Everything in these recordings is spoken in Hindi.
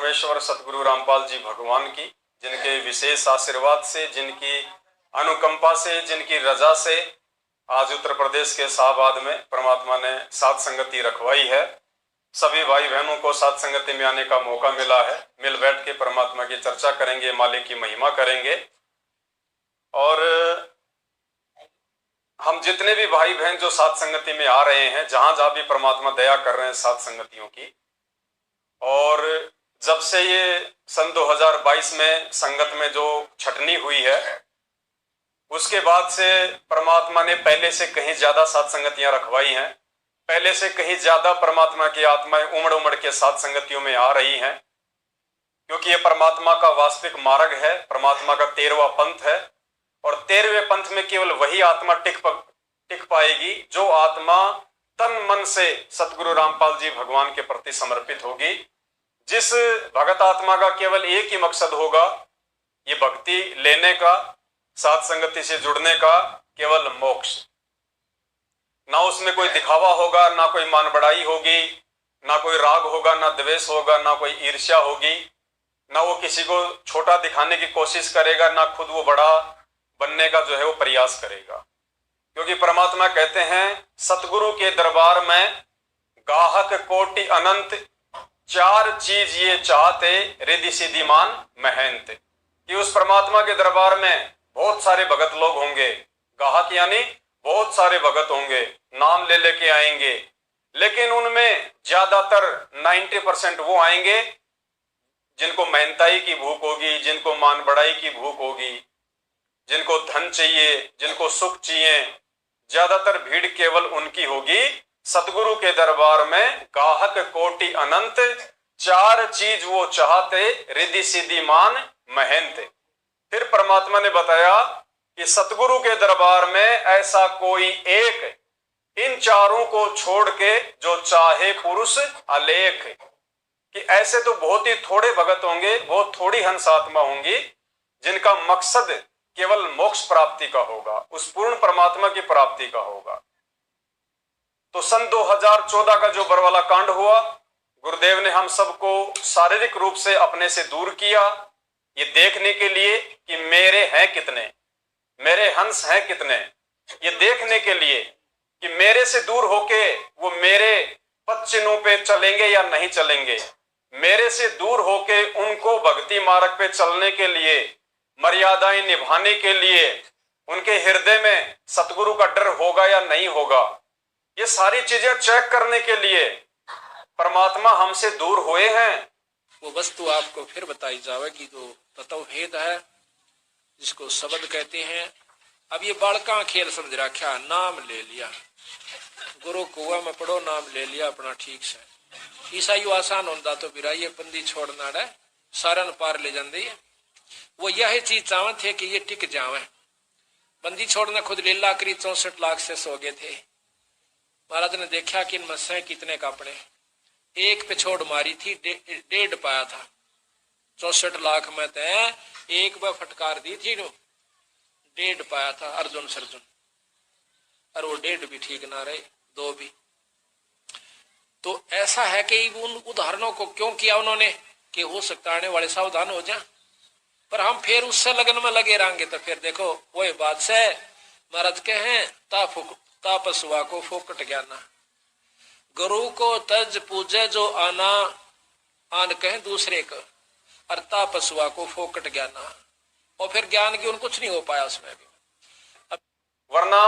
परमेश्वर सतगुरु रामपाल जी भगवान की, जिनके विशेष आशीर्वाद से, जिनकी अनुकंपा से, जिनकी रजा से आज उत्तर प्रदेश के शाहबाद में परमात्मा ने सात संगति रखवाई है। सभी भाई बहनों को सात संगति में आने का मौका मिला है। मिल बैठ के परमात्मा की चर्चा करेंगे, मालिक की महिमा करेंगे। और हम जितने भी भाई बहन जो सात संगति में आ रहे हैं, जहां जहां भी परमात्मा दया कर रहे हैं सात संगतियों की, और जब से ये सन 2022 में संगत में जो छटनी हुई है, उसके बाद से परमात्मा ने पहले से कहीं ज्यादा सात संगतियां रखवाई हैं। पहले से कहीं ज्यादा परमात्मा की आत्माएं उमड़ उमड़ के सात संगतियों में आ रही हैं, क्योंकि ये परमात्मा का वास्तविक मार्ग है, परमात्मा का 13वां पंथ है। और 13वें पंथ में केवल वही आत्मा टिक पाएगी जो आत्मा तन मन से सतगुरु रामपाल जी भगवान के प्रति समर्पित होगी। जिस भगत आत्मा का केवल एक ही मकसद होगा, ये भक्ति लेने का, सात संगति से जुड़ने का, केवल मोक्ष। ना उसमें कोई दिखावा होगा, ना कोई मान बढ़ाई होगी, ना कोई राग होगा, ना द्वेष होगा, ना कोई ईर्ष्या होगी, ना वो किसी को छोटा दिखाने की कोशिश करेगा, ना खुद वो बड़ा बनने का जो है वो प्रयास करेगा। क्योंकि परमात्मा कहते हैं सतगुरु के दरबार में गाहक कोटि अनंत, चार चीज ये चाहते रिद्धि सिद्धिमान महंत। कि उस परमात्मा के दरबार में बहुत सारे भगत लोग होंगे, गाहक यानी बहुत सारे भगत होंगे, नाम ले लेके आएंगे, लेकिन उनमें ज्यादातर 90% वो आएंगे जिनको मेहनताई की भूख होगी, जिनको मान बढ़ाई की भूख होगी, जिनको धन चाहिए, जिनको सुख चाहिए। ज्यादातर भीड़ केवल उनकी होगी। सतगुरु के दरबार में गाहक कोटि अनंत, चार चीज वो चाहते रिद्धि सिद्धि मान महंत। फिर परमात्मा ने बताया कि सतगुरु के दरबार में ऐसा कोई एक इन चारों को छोड़ के जो चाहे पुरुष अलेख। कि ऐसे तो बहुत ही थोड़े भगत होंगे, बहुत थोड़ी हंस आत्मा होंगी जिनका मकसद केवल मोक्ष प्राप्ति का होगा, उस पूर्ण परमात्मा की प्राप्ति का होगा। तो सन 2014 का जो बरवाला कांड हुआ, गुरुदेव ने हम सबको शारीरिक रूप से अपने से दूर किया, ये देखने के लिए कि मेरे हैं कितने, मेरे हंस हैं कितने। ये देखने के लिए कि मेरे से दूर होके वो मेरे पद चिन्हों पे चलेंगे या नहीं चलेंगे। मेरे से दूर होके उनको भक्ति मार्ग पे चलने के लिए, मर्यादाएं निभाने के लिए उनके हृदय में सतगुरु का डर होगा या नहीं होगा, ये सारी चीजें चेक करने के लिए परमात्मा हमसे दूर हुए हैं। वो वस्तु आपको फिर बताई जाएगी जो तत्व भेद है, जिसको शब्द कहते हैं। अब ये बालका खेल समझ रखा, नाम ले लिया, गुरु कुआ में पढ़ो, नाम ले लिया अपना ठीक से। ईसाई आसान होता तो बिरा ये बंदी छोड़ना है, सारन पार ले जाती है। वो यह चीज चाहते थे कि ये टिक जावे। बंदी छोड़ना खुद लीला करी, 64 लाख से सो गए थे। महाराज ने देखा कि इन मस्से कितने कापड़े, एक पे छोड़ मारी थी, 1.5 पाया था। 64 लाख में तय एक बार फटकार दी थी, 1.5 पाया था अर्जुन सर्जुन। और वो 1.5 भी ठीक ना रहे, 2 भी। तो ऐसा है कि उन उदाहरणों को क्यों किया उन्होंने कि हो सकता आने वाले सावधान हो जाए। पर हम फिर उससे लगन में लगे रहेंगे तो फिर देखो वही बात से महाराज के हैं तापसुआ को फोकट ज्ञाना, गुरु को तज पूजे जो आना आन कहें दूसरे को, और तापसुआ को फोकट ज्ञाना। और फिर ज्ञान की उन कुछ नहीं हो पाया उसमें भी। वरना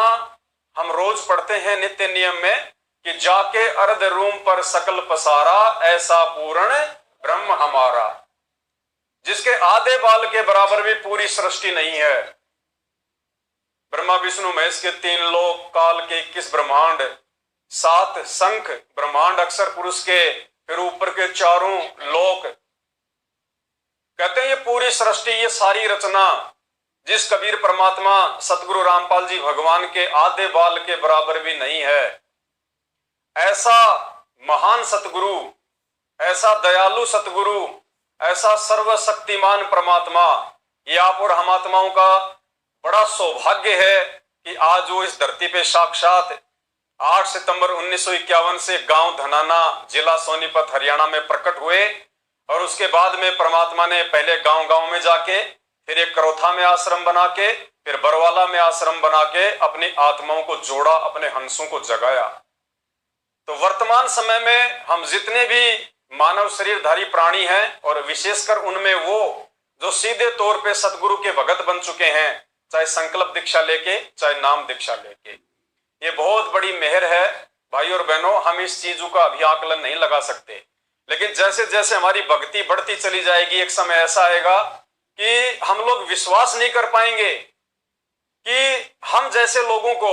हम रोज पढ़ते हैं नित्य नियम में कि जाके अर्ध रूम पर सकल पसारा, ऐसा पूर्ण ब्रह्म हमारा। जिसके आधे बाल के बराबर भी पूरी सृष्टि नहीं है। ब्रह्मा विष्णु महेश के 3 लोक, काल के 21 ब्रह्मांड, 7 संख ब्रह्मांड अक्षर पुरुष के, फिर ऊपर के 4 लोक। कहते हैं ये पूरी सृष्टि, ये सारी रचना जिस कबीर परमात्मा सतगुरु रामपाल जी भगवान के आधे बाल के बराबर भी नहीं है। ऐसा महान सतगुरु, ऐसा दयालु सतगुरु, ऐसा सर्वशक्तिमान परमात्मा, ये आप और हम आत्माओं का बड़ा सौभाग्य है कि आज वो इस धरती पे साक्षात 8 सितंबर 1951 से गांव धनाना, जिला सोनीपत, हरियाणा में प्रकट हुए और उसके बाद में परमात्मा ने पहले गांव-गांव में जाके, फिर एक करोथा में आश्रम बना के, फिर बरवाला में आश्रम बना के अपनी आत्माओं को जोड़ा, अपने हंसों को जगाया। तो वर्तमान समय में हम जितने भी मानव शरीरधारी प्राणी हैं और विशेषकर उनमें वो जो सीधे तौर पे सतगुरु के भगत बन चुके हैं, चाहे संकल्प दीक्षा लेके चाहे नाम दीक्षा लेके, ये बहुत बड़ी मेहर है भाई और बहनों। हम इस चीजों का अभी आकलन नहीं लगा सकते, लेकिन जैसे जैसे हमारी भक्ति बढ़ती चली जाएगी, एक समय ऐसा आएगा कि हम लोग विश्वास नहीं कर पाएंगे कि हम जैसे लोगों को,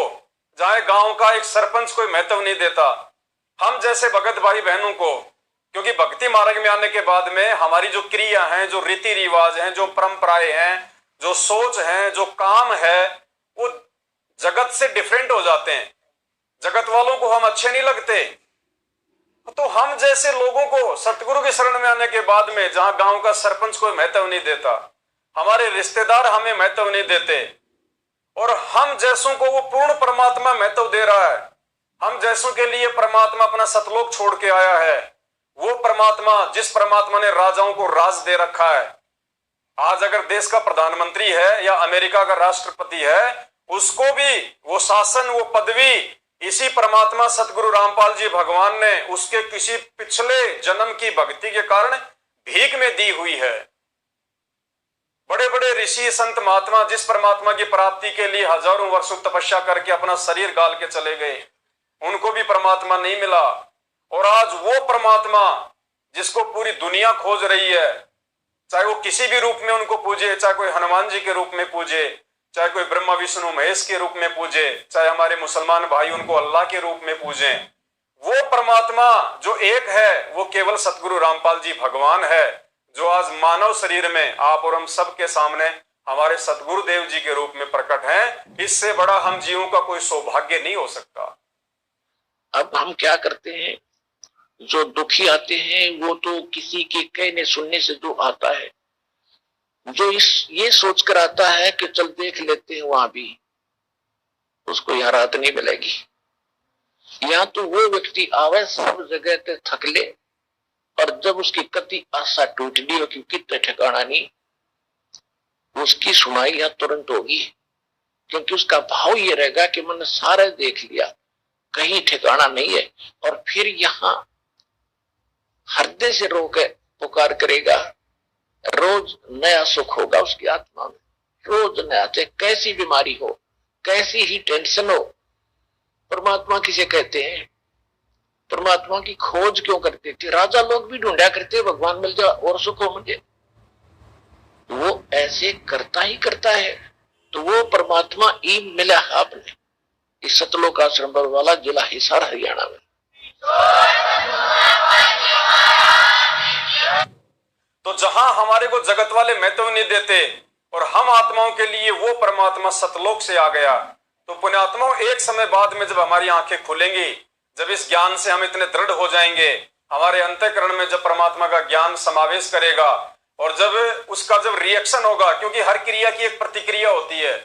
जहां गांव का एक सरपंच कोई महत्व नहीं देता, हम जैसे भगत भाई बहनों को, क्योंकि भक्ति मार्ग में आने के बाद में हमारी जो क्रिया हैं, जो रीति रिवाज हैं, जो परंपराएं हैं, जो सोच है, जो काम है, वो जगत से डिफरेंट हो जाते हैं। जगत वालों को हम अच्छे नहीं लगते, तो हम जैसे लोगों को सतगुरु की शरण में आने के बाद में, जहां गांव का सरपंच कोई महत्व नहीं देता, हमारे रिश्तेदार हमें महत्व नहीं देते, और हम जैसों को वो पूर्ण परमात्मा महत्व दे रहा है। हम जैसों के लिए परमात्मा अपना सतलोक छोड़ के आया है। वो परमात्मा, जिस परमात्मा ने राजाओं को राज दे रखा है, आज अगर देश का प्रधानमंत्री है या अमेरिका का राष्ट्रपति है, उसको भी वो शासन, वो पदवी इसी परमात्मा सतगुरु रामपाल जी भगवान ने उसके किसी पिछले जन्म की भक्ति के कारण भीख में दी हुई है। बड़े बड़े ऋषि संत महात्मा जिस परमात्मा की प्राप्ति के लिए हजारों वर्षों तपस्या करके अपना शरीर गाल के चले गए, उनको भी परमात्मा नहीं मिला। और आज वो परमात्मा जिसको पूरी दुनिया खोज रही है, चाहे वो किसी भी रूप में उनको पूजे, चाहे कोई हनुमान जी के रूप में पूजे, चाहे कोई ब्रह्मा विष्णु महेश के रूप में पूजे, चाहे हमारे मुसलमान भाई उनको अल्लाह के रूप में पूजे, वो परमात्मा जो एक है वो केवल सतगुरु रामपाल जी भगवान है, जो आज मानव शरीर में आप और हम सब के सामने हमारे सतगुरु देव जी के रूप में प्रकट हैं। इससे बड़ा हम जीवों का कोई सौभाग्य नहीं हो सकता। अब हम क्या करते हैं, जो दुखी आते हैं वो तो किसी के कहने सुनने से जो आता है, जो ये सोचकर आता है कि चल देख लेते हैं वहां भी, उसको यहाँ राहत नहीं मिलेगी। यहाँ तो वो व्यक्ति आवे सब जगह पे थक ले, और जब उसकी कति आशा टूटनी हो कि कितने ठिकाना नहीं, उसकी सुनाई यहाँ तुरंत होगी, क्योंकि उसका भाव ये रहेगा कि मैंने सारे देख लिया, कहीं ठिकाना नहीं है। और फिर यहाँ हृदय से रो के पुकार करेगा, रोज नया सुख होगा उसकी आत्मा में, रोज नया, चाहे कैसी बीमारी हो, कैसी ही टेंशन हो। परमात्मा किसे कहते हैं? परमात्मा की खोज क्यों करते थे? राजा लोग भी ढूंढा करते, भगवान मिल जाए और सुख हो मुझे, वो ऐसे करता ही करता है। तो वो परमात्मा ई मिला आपने इस सतलोक आश्रम वाला, जिला हिसार, हरियाणा में। तो जहां हमारे को जगत वाले महत्व नहीं देते और हम आत्माओं के लिए वो परमात्मा सतलोक से आ गया, तो पुण्यात्माओं एक समय बाद में जब हमारी आंखें खुलेंगी, जब इस ज्ञान से हम इतने दृढ़ हो जाएंगे, हमारे अंतःकरण में जब परमात्मा का ज्ञान समावेश करेगा, और जब उसका जब रिएक्शन होगा, क्योंकि हर क्रिया की एक प्रतिक्रिया होती है।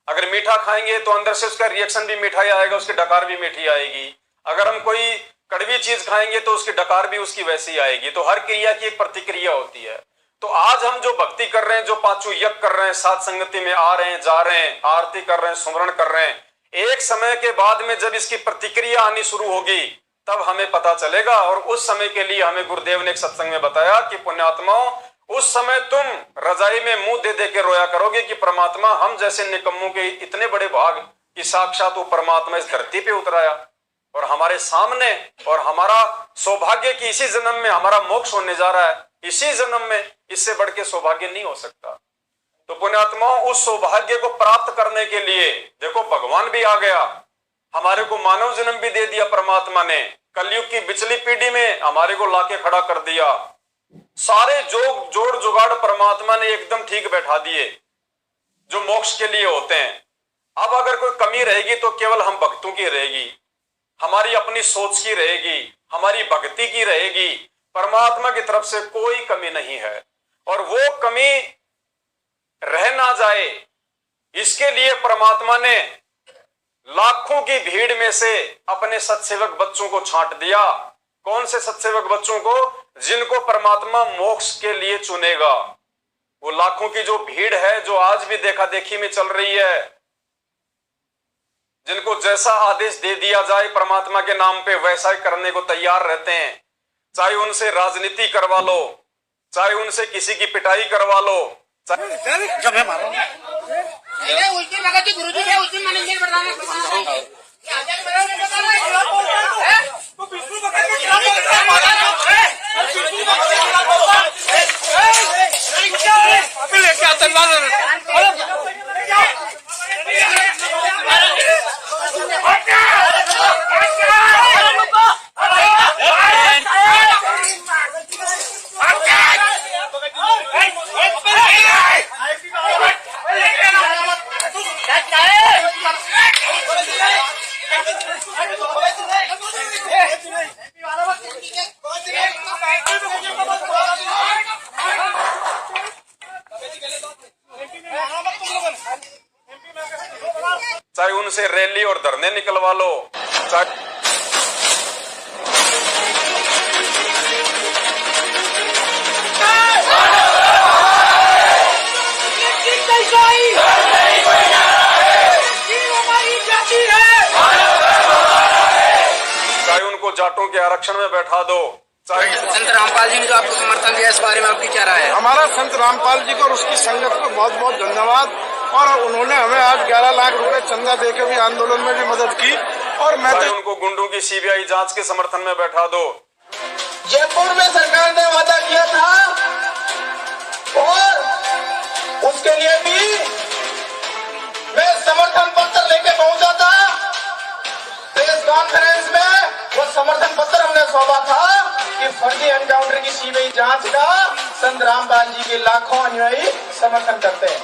अगर मीठा खाएंगे तो अंदर से उसका रिएक्शन भी मीठा ही आएगा, उसकी डकार भी मीठी आएगी। अगर हम कोई कड़वी चीज खाएंगे तो उसकी डकार भी उसकी वैसी आएगी। तो हर क्रिया की एक प्रतिक्रिया होती है। तो आज हम जो भक्ति कर रहे हैं, जो पांचों यज्ञ कर रहे हैं, सात संगति में आ रहे हैं, जा रहे हैं, आरती कर रहे हैं, सुमरण कर रहे हैं, एक समय के बाद में जब इसकी प्रतिक्रिया आनी शुरू होगी तब हमें पता चलेगा। और उस समय के लिए हमें गुरुदेव ने एक सत्संग में बताया कि पुण्यात्माओं, उस समय तुम रजाई में मुंह दे दे के रोया करोगे कि परमात्मा, हम जैसे निकम्मों के इतने बड़े भाग कि साक्षात वो परमात्मा इस धरती पे उतराया और हमारे सामने, और हमारा सौभाग्य कि इसी जन्म में हमारा मोक्ष होने जा रहा है, इसी जन्म में, इससे बढ़ के सौभाग्य नहीं हो सकता। तो पुण्यात्माओं, उस सौभाग्य को प्राप्त करने के लिए देखो भगवान भी आ गया, हमारे को मानव जन्म भी दे दिया परमात्मा ने, कलयुग की बिचली पीढ़ी में हमारे को लाके खड़ा कर दिया। सारे जोड़ जुगाड़ परमात्मा ने एकदम ठीक बैठा दिए जो मोक्ष के लिए होते हैं। अब अगर कोई कमी रहेगी तो केवल हम भक्तों की रहेगी, हमारी अपनी सोच की रहेगी, हमारी भक्ति की रहेगी। परमात्मा की तरफ से कोई कमी नहीं है, और वो कमी रह ना जाए इसके लिए परमात्मा ने लाखों की भीड़ में से अपने सत्सेवक बच्चों को छांट दिया। कौन से सत्सेवक बच्चों को? जिनको परमात्मा मोक्ष के लिए चुनेगा, वो लाखों की जो भीड़ है जो आज भी देखा देखी में चल रही है, जिनको जैसा आदेश दे दिया जाए परमात्मा के नाम पे वैसा ही करने को तैयार रहते हैं, चाहे उनसे राजनीति करवा लो, चाहे उनसे किसी की पिटाई करवा लो, जब मैं मारा उल्टी लगा के गुरुजी ने उल्टी मैनेजमेंट बढ़ाना लेके आतंकवाद चाहे उनसे रैली और धरने निकलवा लो, चाहे उनको जाटों के आरक्षण में बैठा दो, चाहे संत रामपाल जी ने जो आपको समर्थन दिया, इस बारे में आपकी क्या राय है? हमारा संत रामपाल जी को और उसकी संगत को बहुत बहुत धन्यवाद। और उन्होंने हमें आज 11 लाख रुपए चंदा देकर भी आंदोलन में भी मदद की। और मैं तो उनको गुंडों की सीबीआई जांच के समर्थन में बैठा दो। जयपुर में सरकार ने वादा किया था और उसके लिए भी मैं समर्थन पत्र लेके पहुंचा था। प्रेस कॉन्फ्रेंस में वो समर्थन पत्र हमने सौंपा था कि फर्जी एनकाउंटर की सीबीआई जांच का संत रामपाल जी के लाखों अनुयायी समर्थन करते हैं।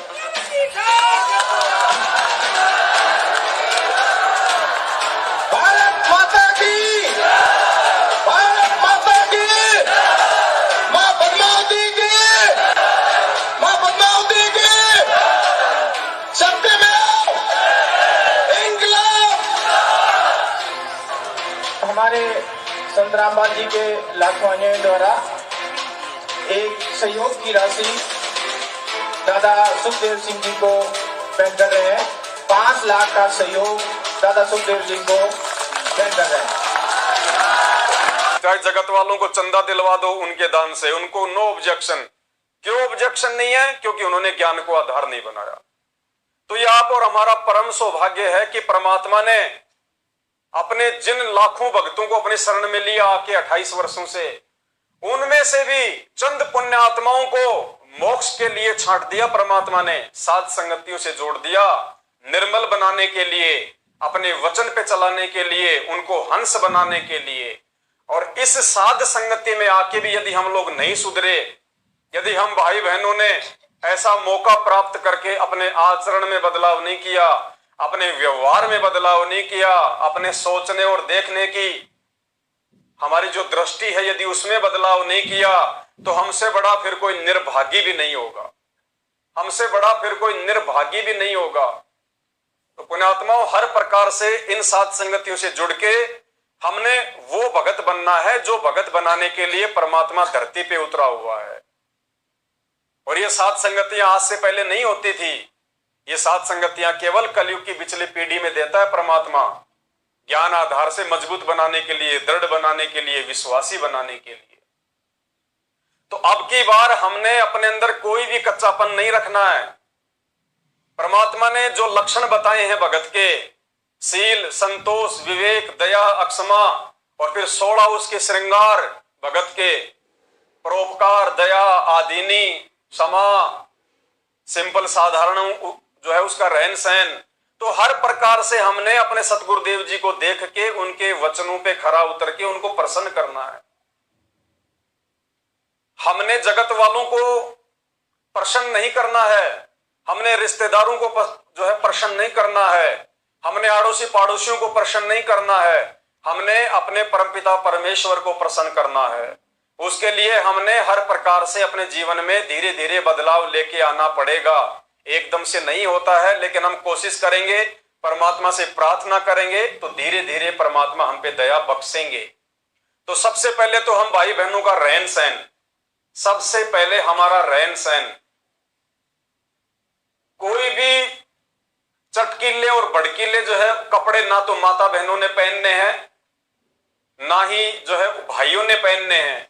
भारत माता की, भारत माता की, मां पद्मावती की, मां पद्मावती की, सत्य में इंकलाब। हमारे संत रामपाल जी के लाखों अनुयायियों द्वारा एक सहयोग की राशि दादा सुखदेव सिंह जी को भेंट कर रहे हैं। 5 लाख का सहयोग दादा सुखदेव जी को भेंट कर रहे हैं। चाहे जगत वालों को चंदा दिलवा दो उनके दान से, उनको नो ऑब्जेक्शन। क्यों ऑब्जेक्शन नहीं है? क्योंकि उन्होंने ज्ञान को आधार नहीं बनाया। तो ये आप और हमारा परम सौभाग्य है कि परमात्मा ने अपने जिन लाखों भक्तों को अपने शरण में लिया आके 28 वर्षों से, उनमें से भी चंद पुण्य आत्माओं को मोक्ष के लिए छांट दिया परमात्मा ने, साध संगतियों से जोड़ दिया, निर्मल बनाने के लिए, अपने वचन पे चलाने के लिए, उनको हंस बनाने के लिए। और इस साध संगति में आके भी यदि हम लोग नहीं सुधरे, यदि हम भाई बहनों ने ऐसा मौका प्राप्त करके अपने आचरण में बदलाव नहीं किया, अपने व्यवहार में बदलाव नहीं किया, अपने सोचने और देखने की हमारी जो दृष्टि है यदि उसमें बदलाव नहीं किया, तो हमसे बड़ा फिर कोई निर्भागी भी नहीं होगा, हमसे बड़ा फिर कोई निर्भागी भी नहीं होगा। तो पुण्यात्माओं, हर प्रकार से इन साध संगतियों से जुड़ के हमने वो भगत बनना है जो भगत बनाने के लिए परमात्मा धरती पे उतरा हुआ है। और ये साध संगतियां आज से पहले नहीं होती थी। ये साध संगतियां केवल कलयुग की पिछली पीढ़ी में देता है परमात्मा, ज्ञान आधार से मजबूत बनाने के लिए, दृढ़ बनाने के लिए, विश्वासी बनाने के लिए। तो अब की बार हमने अपने अंदर कोई भी कच्चापन नहीं रखना है। परमात्मा ने जो लक्षण बताए हैं भगत के, शील, संतोष, विवेक, दया, अक्षमा, और फिर 16 उसके श्रृंगार भगत के, परोपकार, दया, आदीनी, क्षमा, सिंपल साधारण जो है उसका रहन सहन, तो हर प्रकार से हमने अपने सतगुरुदेव जी को देख के उनके वचनों पे खरा उतर के उनको प्रसन्न करना है। हमने जगत वालों को प्रसन्न नहीं करना है, हमने रिश्तेदारों को जो है प्रसन्न नहीं करना है, हमने आड़ोसी पड़ोसियों को प्रसन्न नहीं करना है, हमने अपने परमपिता परमेश्वर को प्रसन्न करना है। उसके लिए हमने हर प्रकार से अपने जीवन में धीरे धीरे बदलाव लेके आना पड़ेगा। एकदम से नहीं होता है, लेकिन हम कोशिश करेंगे, परमात्मा से प्रार्थना करेंगे, तो धीरे धीरे परमात्मा हम पे दया बख्शेंगे। तो सबसे पहले तो हम भाई बहनों का रहन सहन, सबसे पहले हमारा रहन सहन, कोई भी चटकीले और भड़कीले जो है कपड़े ना तो माता बहनों ने पहनने हैं, ना ही जो है भाइयों ने पहनने हैं।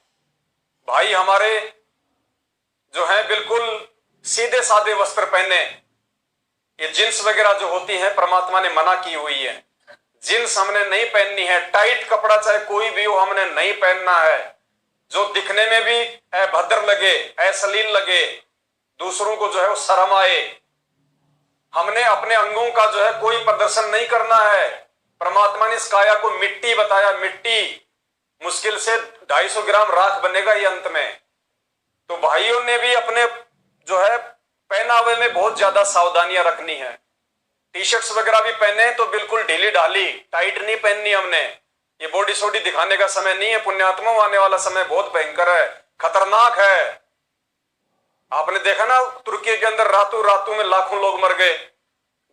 भाई हमारे जो है बिल्कुल सीधे साधे वस्त्र पहने। ये जींस वगैरह जो होती है परमात्मा ने मना की हुई है, जींस हमने नहीं पहननी है। टाइट कपड़ा चाहे कोई भी हो हमने नहीं पहनना है, जो दिखने में भी अभद्र लगे, अश्लील लगे, दूसरों को जो है वो शर्म आए। हमने अपने अंगों का जो है कोई प्रदर्शन नहीं करना है। परमात्मा ने इस काया को मिट्टी बताया, मिट्टी, मुश्किल से 250 ग्राम राख बनेगा ये अंत में। तो भाइयों ने भी अपने जो है पहनावे में बहुत ज्यादा सावधानियां रखनी है। टी शर्ट्स वगैरह भी पहने तो बिल्कुल ढीली ढाली, टाइट नहीं पहननी हमने। ये बॉडी सोडी दिखाने का समय नहीं है पुण्यात्मा, आने वाला समय बहुत भयंकर है, खतरनाक है। आपने देखा ना तुर्की के अंदर रातों रातों में लाखों लोग मर गए,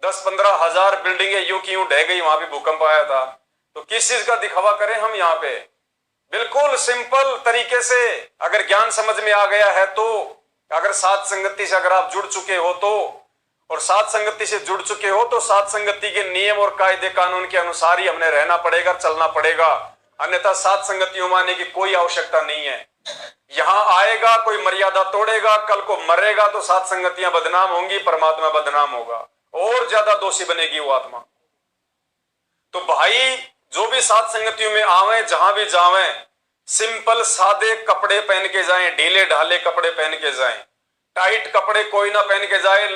10-15 हजार बिल्डिंगें यूं की यूं ढह गई, वहां भी भूकंप आया था। तो किस चीज का दिखावा करें हम यहाँ पे? बिल्कुल सिंपल तरीके से अगर ज्ञान समझ में आ गया है तो, अगर साथ संगति से अगर आप जुड़ चुके हो तो, और साथ संगति से जुड़ चुके हो तो साथ संगति के नियम और कायदे कानून के अनुसार ही हमने रहना पड़ेगा, चलना पड़ेगा। अन्यथा साथ संगतियों मानने की कोई आवश्यकता नहीं है। यहां आएगा कोई मर्यादा तोड़ेगा, कल को मरेगा तो साथ संगतियां बदनाम होंगी, परमात्मा बदनाम होगा, और ज्यादा दोषी बनेगी वो आत्मा। तो भाई जो भी साथ संगतियों में आवे, जहां भी जावे, सिंपल सादे कपड़े पहन के जाएं, ढीले ढाले कपड़े पहन के जाएं। टाइट कपड़े कोई ना पहन के जाए।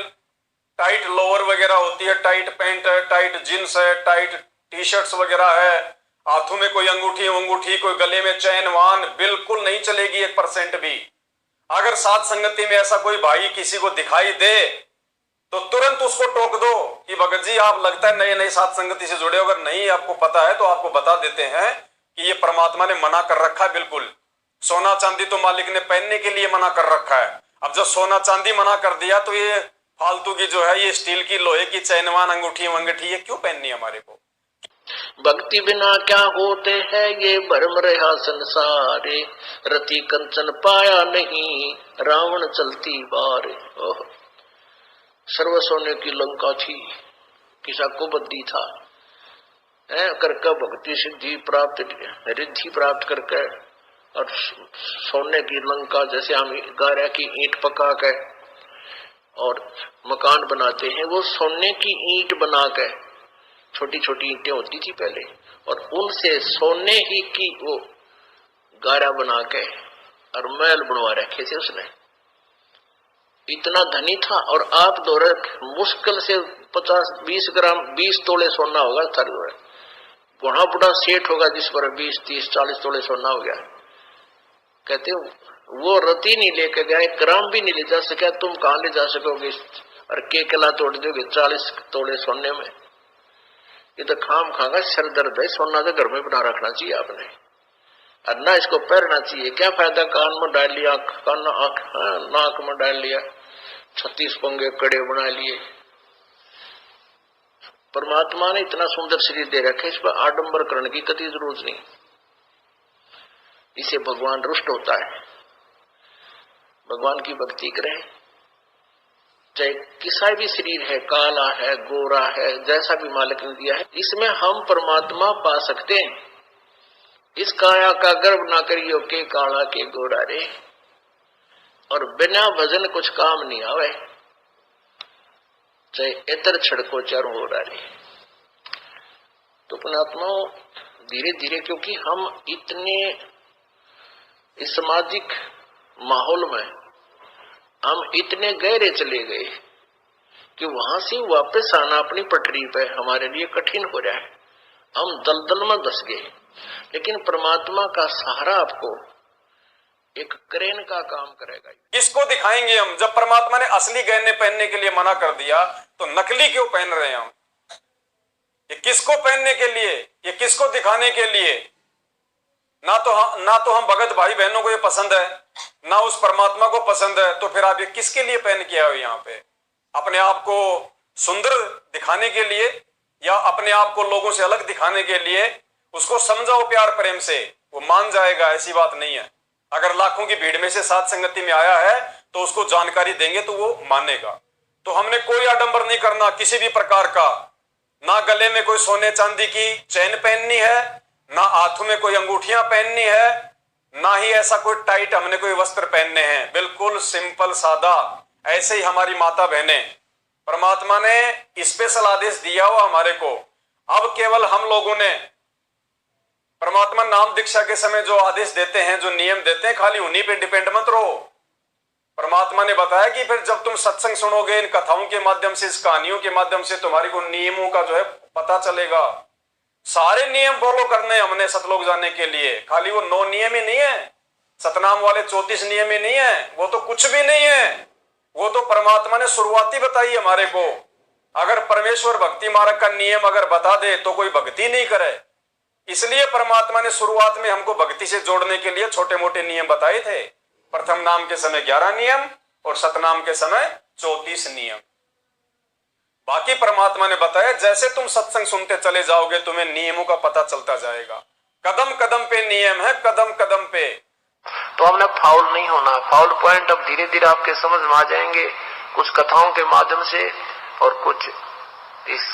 टाइट लोअर वगैरह होती है, टाइट पैंट है, टाइट जींस है, टाइट टी शर्ट्स वगैरह है, हाथों में कोई अंगूठी, कोई गले में चैन वान, बिल्कुल नहीं चलेगी 1% भी। अगर साथ संगति में ऐसा कोई भाई किसी को दिखाई दे तो तुरंत उसको टोक दो कि भगत जी आप लगता है नए नए साथ संगति से जुड़े हो। अगर नहीं आपको पता है तो आपको बता देते हैं कि ये परमात्मा ने मना कर रखा है। बिल्कुल सोना चांदी तो मालिक ने पहनने के लिए मना कर रखा है। अब जब सोना चांदी मना कर दिया तो ये फालतू की जो है ये स्टील की लोहे की चैनवान अंगूठी वंगठी ये क्यों पहननी है हमारे को? भक्ति बिना क्या होते हैं ये भरम रहा संसारे, रति कंचन पाया नहीं रावण चलती बार। सर्व सोने की लंका थी, किसा को बद्दी था, करके भक्ति सिद्धि प्राप्त रिद्धि प्राप्त करके, और सोने की लंका जैसे हम गारा की ईंट पका के और मकान बनाते हैं, वो सोने की ईंट बना के, छोटी छोटी ईंटें होती थी पहले, और उनसे सोने ही की वो गारा बना के और महल बनवा रखे थे उसने। इतना धनी था। और आप दौरे मुश्किल से 50-20 ग्राम 20 तोले सोना होगा, बड़ा बड़ा सेठ होगा जिस पर 20-30-40 तोले सोना हो गया। कहते वो रति नहीं लेके गया, 1 ग्राम भी नहीं ले जा सका, तुम कहां ले जा सकोगे? और केकला तोड़ दोगे 40 तोले सोने में? ये तो खाम खागा सर दर्द है। सोना तो घर में बना रखना चाहिए आपने, और ना इसको पहनना चाहिए। क्या फायदा कान में डाल लिया, नाक में डाल लिया, 36 पंगे कड़े बना लिए। परमात्मा ने इतना सुंदर शरीर दे रखे, इस पर आडंबर करने की कतई जरूरत नहीं। इसे भगवान रुष्ट होता है। भगवान की भक्ति करें, चाहे किसा भी शरीर है, काला है, गोरा है, जैसा भी मालिक ने दिया है, इसमें हम परमात्मा पा सकते हैं। इस काया का गर्व ना करियो के काला के गोरा रे, और बिना भजन कुछ काम नहीं आवे, चाहे इतर छड़को चार हो रहा। तो पुण्यात्मा धीरे धीरे, क्योंकि हम इतने इस सामाजिक माहौल में हम इतने गहरे चले गए कि वहां से वापस आना अपनी पटरी पे हमारे लिए कठिन हो रहा है। हम दलदल में धस गए। लेकिन परमात्मा का सहारा आपको एक क्रेन का काम करेगा। किसको दिखाएंगे हम? जब परमात्मा ने असली गहने पहनने के लिए मना कर दिया तो नकली क्यों पहन रहे हैं हम? ये किसको पहनने के लिए, ये किसको दिखाने के लिए? ना तो हम भगत भाई बहनों को ये पसंद है, ना उस परमात्मा को पसंद है। तो फिर आप ये किसके लिए पहन के आए हो यहाँ पे? अपने आप को सुंदर दिखाने के लिए, या अपने आप को लोगों से अलग दिखाने के लिए? उसको समझाओ प्यार प्रेम से वो मान जाएगा, ऐसी बात नहीं है। अगर लाखों की भीड़ में से साथ संगति में आया है तो उसको जानकारी देंगे तो वो मानेगा। तो हमने कोई आडंबर नहीं करना किसी भी प्रकार का, ना गले में कोई सोने चांदी की चैन पहननी है, ना हाथों में कोई अंगूठियां पहननी है, ना ही ऐसा कोई टाइट हमने कोई वस्त्र पहनने हैं, बिल्कुल सिंपल सादा। ऐसे ही हमारी माता बहनें, परमात्मा ने स्पेशल आदेश दिया हुआ हमारे को। अब केवल हम लोगों ने परमात्मा नाम दीक्षा के समय जो आदेश देते हैं, जो नियम देते हैं, खाली उन्हीं पे डिपेंड मत रहो। परमात्मा ने बताया कि फिर जब तुम सत्संग सुनोगे, इन कथाओं के माध्यम से, इस कहानियों के माध्यम से तुम्हारी को नियमों का जो है पता चलेगा। सारे नियम फॉलो करने हमने सतलोक जाने के लिए, खाली वो 9 नियम ही नहीं है, सतनाम वाले 34 नियम ही नहीं है, वो तो कुछ भी नहीं है। वो तो परमात्मा ने शुरुआती बताई हमारे को। अगर परमेश्वर भक्ति मार्ग का नियम अगर बता दे तो कोई भक्ति नहीं करे, इसलिए परमात्मा ने शुरुआत में हमको भक्ति से जोड़ने के लिए छोटे मोटे नियम बताए थे। प्रथम नाम के समय 11 नियम और सतनाम के समय 34 नियम। बाकी परमात्मा ने बताया जैसे तुम सत्संग सुनते चले जाओगे तुम्हें नियमों का पता चलता जाएगा। कदम कदम पे नियम है, कदम कदम पे। तो हमने फाउल नहीं होना। फाउल पॉइंट अब धीरे धीरे आपके समझ में आ जाएंगे, कुछ कथाओं के माध्यम से और कुछ इस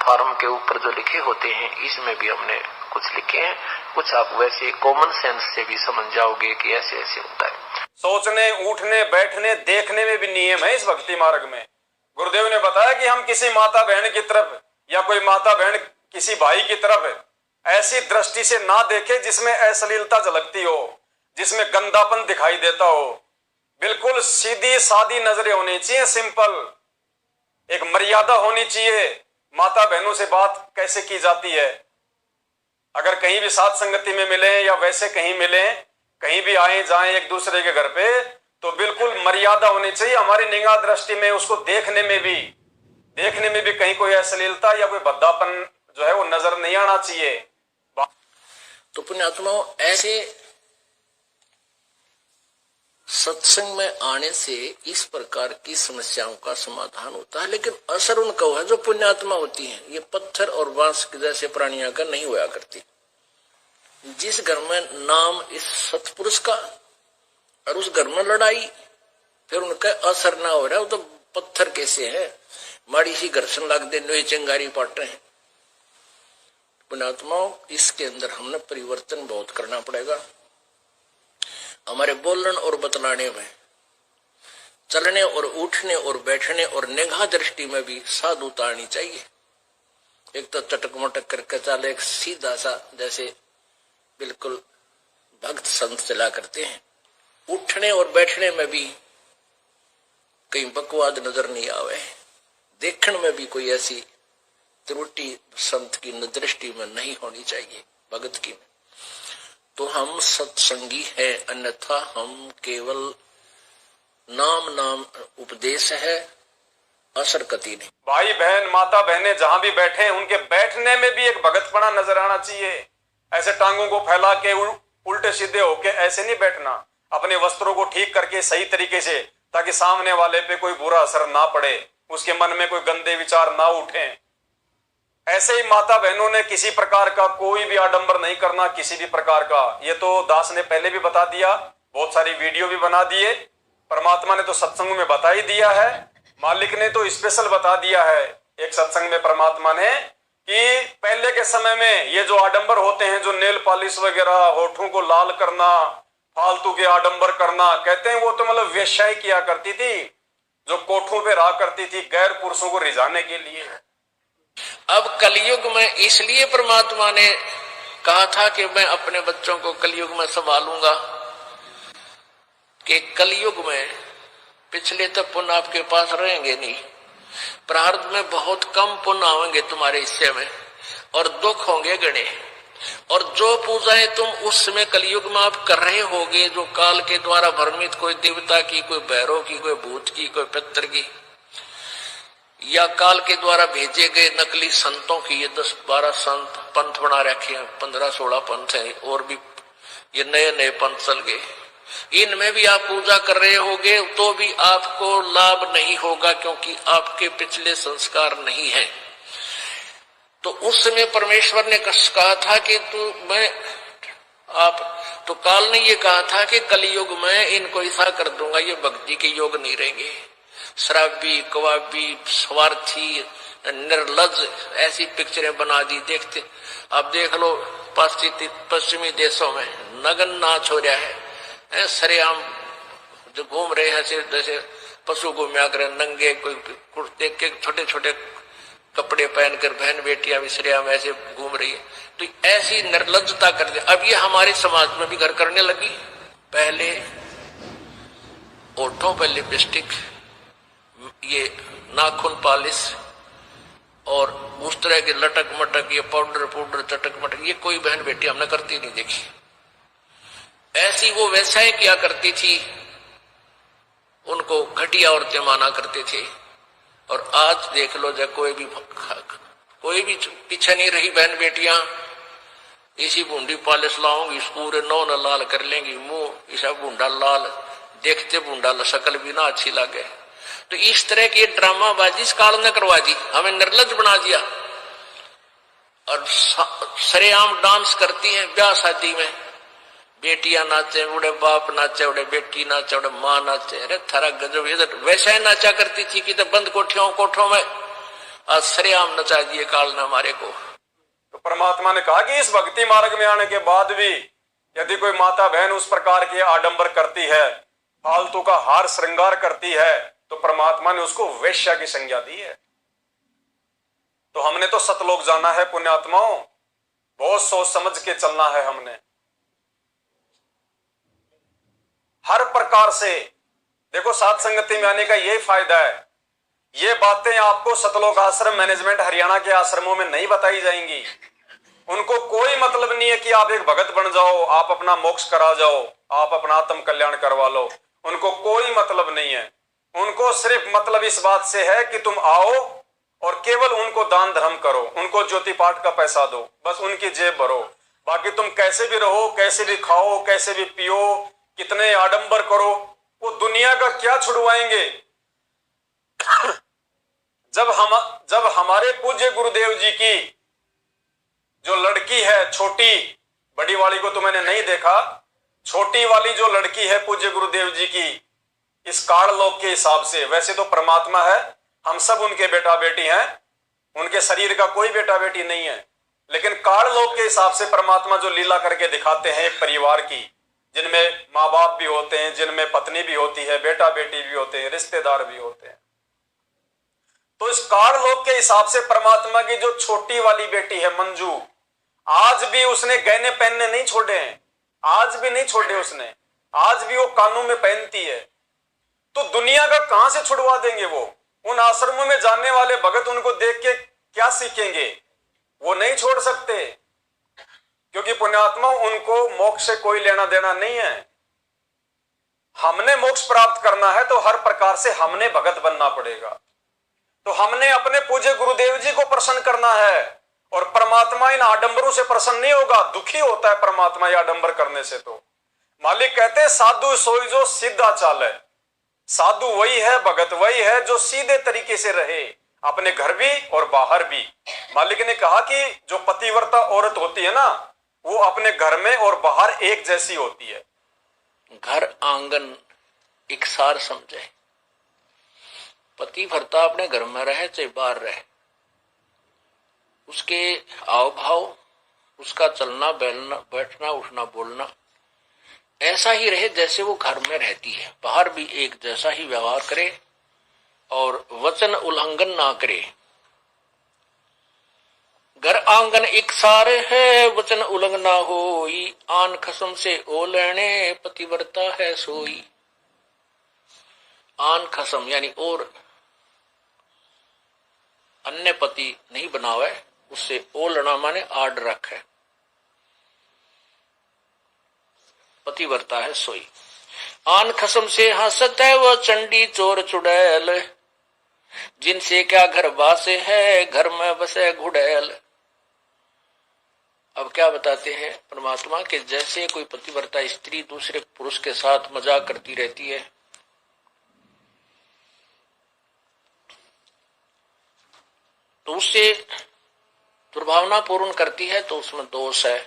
फॉर्म के ऊपर जो लिखे होते हैं इसमें भी हमने कुछ लिखे हैं, कुछ आप वैसे कॉमन सेंस से भी समझ जाओगे कि ऐसे ऐसे होता है। सोचने, उठने, बैठने, देखने में भी नियम है इस भक्ति मार्ग में। गुरुदेव ने बताया कि हम किसी माता बहन की तरफ या कोई माता बहन किसी भाई की तरफ ऐसी दृष्टि से ना देखे जिसमें अश्लीलता झलकती हो, जिसमें गंदापन दिखाई देता हो। बिल्कुल सीधी सादी नजरें होनी चाहिए, सिंपल। एक मर्यादा होनी चाहिए माता बहनों से बात कैसे की जाती है। अगर कहीं भी साथ संगति में मिले या वैसे कहीं मिले, कहीं भी आए जाएं एक दूसरे के घर पे, तो बिल्कुल मर्यादा होनी चाहिए हमारी निगाह दृष्टि में। उसको देखने में भी कहीं कोई अश्लीलता या कोई भद्दापन जो है वो नजर नहीं आना चाहिए। तो पुण्यात्माओं, ऐसे सत्संग में आने से इस प्रकार की समस्याओं का समाधान होता है। लेकिन असर उनका है जो पुण्यात्मा होती हैं। ये पत्थर और बांस जैसे प्राणियों का नहीं हुआ करती। जिस घर में नाम इस सतपुरुष का और उस घर में लड़ाई, फिर उनका असर ना हो रहा है, वो तो पत्थर कैसे है, माड़ी सी घर्षण लग दे चिंगारी पाटे हैं। पुण्यात्माओं, इसके अंदर हमने परिवर्तन बहुत करना पड़ेगा। हमारे बोलने और बतलाने में, चलने और उठने और बैठने और निगाह दृष्टि में भी साधुता आनी चाहिए। एक तो चटक मटक करके चले, एक सीधा सा जैसे बिल्कुल भक्त संत चला करते हैं। उठने और बैठने में भी कहीं बकवाद नजर नहीं आवे, देखने में भी कोई ऐसी त्रुटि संत की दृष्टि में नहीं होनी चाहिए, भगत की। तो हम सत्संगी है, अन्यथा हम केवल नाम उपदेश है, असर कति नहीं। भाई बहन, माता बहने जहां भी बैठे उनके बैठने में भी एक भगतपना नजर आना चाहिए। ऐसे टांगों को फैला के उल्टे सीधे होके ऐसे नहीं बैठना। अपने वस्त्रों को ठीक करके सही तरीके से, ताकि सामने वाले पे कोई बुरा असर ना पड़े, उसके मन में कोई गंदे विचार ना उठे। ऐसे ही माता बहनों ने किसी प्रकार का कोई भी आडंबर नहीं करना, किसी भी प्रकार का। ये तो दास ने पहले भी बता दिया, बहुत सारी वीडियो भी बना दिए। परमात्मा ने तो सत्संग में बता ही दिया है, मालिक ने तो स्पेशल बता दिया है एक सत्संग में परमात्मा ने, कि पहले के समय में ये जो आडंबर होते हैं, जो नेल पॉलिश वगैरह, होठों को लाल करना, फालतू के आडंबर करना, कहते हैं वो तो मतलब वेश्याएं किया करती थी, जो कोठों पे रहा करती थी गैर पुरुषों को रिझाने के लिए। अब कलयुग में इसलिए परमात्मा ने कहा था कि मैं अपने बच्चों को कलयुग में संभालूंगा, कि कलयुग में पिछले तो पुण्य आपके पास रहेंगे नहीं, प्रारब्ध में बहुत कम पुण्य आएंगे तुम्हारे हिस्से में, और दुख होंगे गणे। और जो पूजाएं तुम उस समय कलयुग में आप कर रहे होगे, जो काल के द्वारा भ्रमित, कोई देवता की, कोई भैरव की, कोई भूत की, कोई पितर की, या काल के द्वारा भेजे गए नकली संतों की, ये 10-12 संत पंथ बना रखे हैं, 15-16 पंथ है, और भी ये नए नए पंथ चल गए, इनमें भी आप पूजा कर रहे होगे तो भी आपको लाभ नहीं होगा, क्योंकि आपके पिछले संस्कार नहीं है। तो उस समय परमेश्वर ने कहा था कि मैं आप तो काल ने ये कहा था कि कलयुग में इनको ऐसा कर दूंगा, ये भक्ति के योग नहीं रहेंगे, शराबी, कवाबी, स्वार्थी, निर्लज, ऐसी पिक्चरें बना दी। देखते आप देख लो पश्चिमी देशों में नग्न नाच हो रहा है, सरेआम जो घूम रहे हैं जैसे पशु घूमया करे नंगे, कोई कुर्ते के छोटे छोटे कपड़े पहनकर बहन बेटियां भी सरेआम ऐसे घूम रही है। तो ऐसी निर्लज्जता कर दे। अब ये हमारे समाज में भी घर करने लगी। पहले ओठों पर लिपस्टिक, ये नाखून पॉलिश और उस तरह के लटक मटक, ये पाउडर चटक मटक, ये कोई बहन बेटी हमने करती नहीं देखी। ऐसी वो वैसा किया करती थी, उनको घटिया औरतें माना करते थे। और आज देख लो, जब कोई भी पीछे नहीं रही बहन बेटियां, इसी बूंदी पॉलिश लाऊंगी, पूरे नौ न लाल कर लेंगी, मुंह ऐसा बूंदा लाल, देखते बूंदा शक्ल भी ना अच्छी लगे। तो इस तरह की ड्रामाबाजी इस काल ने करवा दी, हमें निर्लज बना दिया। और सरेआम डांस करती हैं ब्याह शादी में, बेटियां नाचे, उड़े बाप नाचे, उड़े बेटी नाचे, उड़े माँ नाचे। अरे थारा गजब, इधर वैसा ही नाचा करती थी कि तो बंद कोठों में, आज सरेआम नचा दिए काल ने हमारे को। तो परमात्मा ने कहा कि इस भक्ति मार्ग में आने के बाद भी यदि कोई माता बहन उस प्रकार के आडंबर करती है, फालतू का हार श्रृंगार करती है, तो परमात्मा ने उसको वेश्या की संज्ञा दी है। तो हमने तो सतलोक जाना है पुण्यात्माओं, बहुत सोच समझ के चलना है हमने। हर प्रकार से देखो, साथ संगति में आने का यही फायदा है। ये बातें आपको सतलोक आश्रम मैनेजमेंट हरियाणा के आश्रमों में नहीं बताई जाएंगी। उनको कोई मतलब नहीं है कि आप एक भगत बन जाओ, आप अपना मोक्ष करा जाओ, आप अपना आत्म कल्याण करवा लो। उनको कोई मतलब नहीं है। उनको सिर्फ मतलब इस बात से है कि तुम आओ और केवल उनको दान धर्म करो, उनको ज्योति पाठ का पैसा दो, बस उनकी जेब भरो। बाकी तुम कैसे भी रहो, कैसे भी खाओ, कैसे भी पियो, कितने आडंबर करो, वो दुनिया का क्या छुड़वाएंगे। जब हमारे पूज्य गुरुदेव जी की जो लड़की है, छोटी, बड़ी वाली को तो मैंने नहीं देखा, छोटी वाली जो लड़की है पूज्य गुरुदेव जी की, इस काल लोक के हिसाब से, वैसे तो परमात्मा है, हम सब उनके बेटा बेटी हैं, उनके शरीर का कोई बेटा बेटी नहीं है, लेकिन काल लोक के हिसाब से परमात्मा जो लीला करके दिखाते हैं एक परिवार की, जिनमें माँ बाप भी होते हैं, जिनमें पत्नी भी होती है, बेटा बेटी भी होते हैं, रिश्तेदार भी होते हैं। तो इस काल लोक के हिसाब से परमात्मा की जो छोटी वाली बेटी है मंजू, आज भी उसने गहने पहनने नहीं छोड़े हैं, आज भी नहीं छोड़े उसने, आज भी वो कानों में पहनती है। तो दुनिया का कहां से छुड़वा देंगे वो? उन आश्रमों में जाने वाले भगत उनको देख के क्या सीखेंगे? वो नहीं छोड़ सकते, क्योंकि पुण्यात्मा उनको मोक्ष से कोई लेना देना नहीं है। हमने मोक्ष प्राप्त करना है तो हर प्रकार से हमने भगत बनना पड़ेगा। तो हमने अपने पूज्य गुरुदेव जी को प्रसन्न करना है, और परमात्मा इन आडंबरों से प्रसन्न नहीं होगा, दुखी होता है परमात्मा ये आडंबर करने से। तो मालिक कहते हैं साधु सोई जो सीधा चाल है। साधु वही है, भगत वही है जो सीधे तरीके से रहे, अपने घर भी और बाहर भी। मालिक ने कहा कि जो पतिव्रता औरत होती है ना, वो अपने घर में और बाहर एक जैसी होती है। घर आंगन एक सार समझे। पतिव्रता अपने घर में रहे चाहे बाहर रहे, उसके हाव भाव, उसका चलना बैठना उठना बोलना ऐसा ही रहे जैसे वो घर में रहती है। बाहर भी एक जैसा ही व्यवहार करे और वचन उल्लंघन ना करे। घर आंगन एक सारे है, वचन उल्लंघन ना होई, आन खसम से ओ लेने पतिव्रता है सोई। आन खसम यानी और अन्य पति नहीं बनावे, उससे ओलना माने आड रखे, पतिव्रता है सोई। आन खसम से हंसत है वो चंडी चोर चुड़ैल, जिनसे क्या घर बासे है, घर में बसे घुड़ैल। अब क्या बताते हैं परमात्मा के, जैसे कोई पतिव्रता स्त्री दूसरे पुरुष के साथ मजाक करती रहती है, तो उससे दुर्भावना पूर्ण करती है, तो उसमें दोष है।